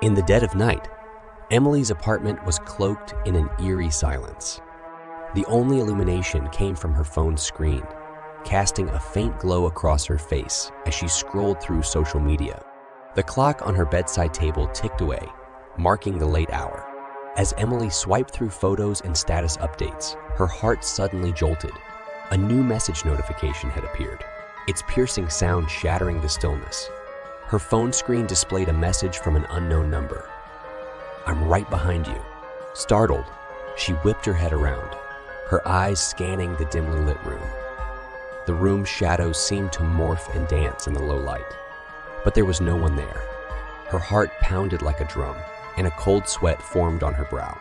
In the dead of night, Emily's apartment was cloaked in an eerie silence. The only illumination came from her phone's screen, casting a faint glow across her face as she scrolled through social media. The clock on her bedside table ticked away, marking the late hour. As Emily swiped through photos and status updates, her heart suddenly jolted. A new message notification had appeared, its piercing sound shattering the stillness. Her phone screen displayed a message from an unknown number. "I'm right behind you." Startled, she whipped her head around, her eyes scanning the dimly lit room. The room's shadows seemed to morph and dance in the low light, but there was no one there. Her heart pounded like a drum, and a cold sweat formed on her brow.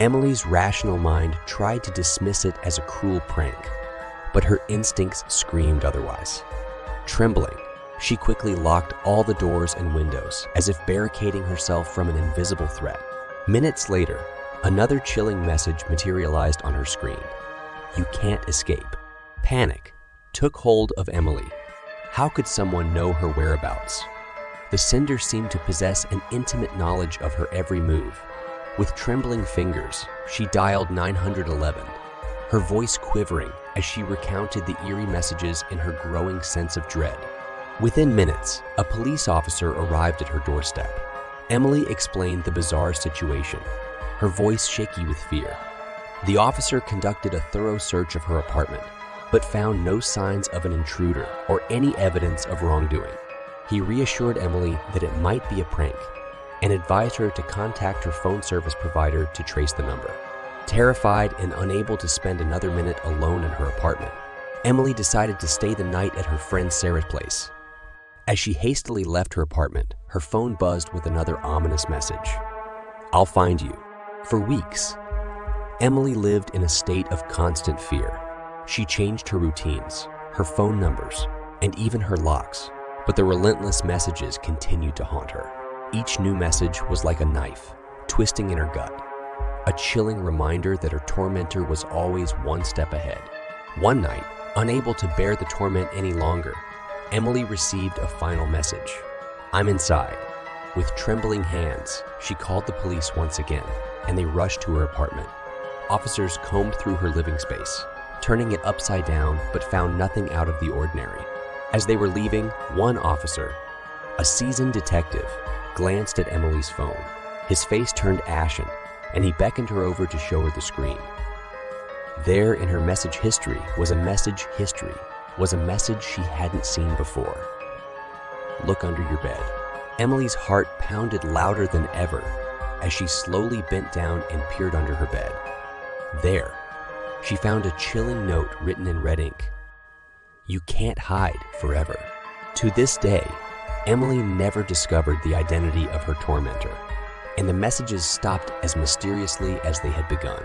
Emily's rational mind tried to dismiss it as a cruel prank, but her instincts screamed otherwise. Trembling, she quickly locked all the doors and windows, as if barricading herself from an invisible threat. Minutes later, another chilling message materialized on her screen. "You can't escape." Panic took hold of Emily. How could someone know her whereabouts? The sender seemed to possess an intimate knowledge of her every move. With trembling fingers, she dialed 911, her voice quivering as she recounted the eerie messages in her growing sense of dread. Within minutes, a police officer arrived at her doorstep. Emily explained the bizarre situation, her voice shaky with fear. The officer conducted a thorough search of her apartment, but found no signs of an intruder or any evidence of wrongdoing. He reassured Emily that it might be a prank and advised her to contact her phone service provider to trace the number. Terrified and unable to spend another minute alone in her apartment, Emily decided to stay the night at her friend Sarah's place. As she hastily left her apartment, her phone buzzed with another ominous message. "I'll find you." For weeks, Emily lived in a state of constant fear. She changed her routines, her phone numbers, and even her locks, but the relentless messages continued to haunt her. Each new message was like a knife, twisting in her gut, a chilling reminder that her tormentor was always one step ahead. One night, unable to bear the torment any longer, Emily received a final message. "I'm inside." With trembling hands, she called the police once again, and they rushed to her apartment. Officers combed through her living space, turning it upside down, but found nothing out of the ordinary. As they were leaving, one officer, a seasoned detective, glanced at Emily's phone. His face turned ashen, and he beckoned her over to show her the screen. There in her message history was a message she hadn't seen before. "Look under your bed." Emily's heart pounded louder than ever as she slowly bent down and peered under her bed. There, she found a chilling note written in red ink. "You can't hide forever." To this day, Emily never discovered the identity of her tormentor, and the messages stopped as mysteriously as they had begun.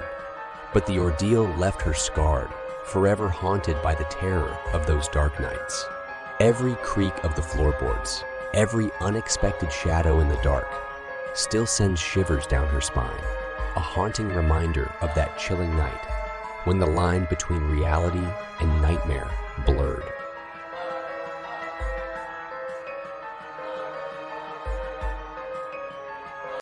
But the ordeal left her scarred, forever haunted by the terror of those dark nights. Every creak of the floorboards, every unexpected shadow in the dark, still sends shivers down her spine, a haunting reminder of that chilling night when the line between reality and nightmare blurred.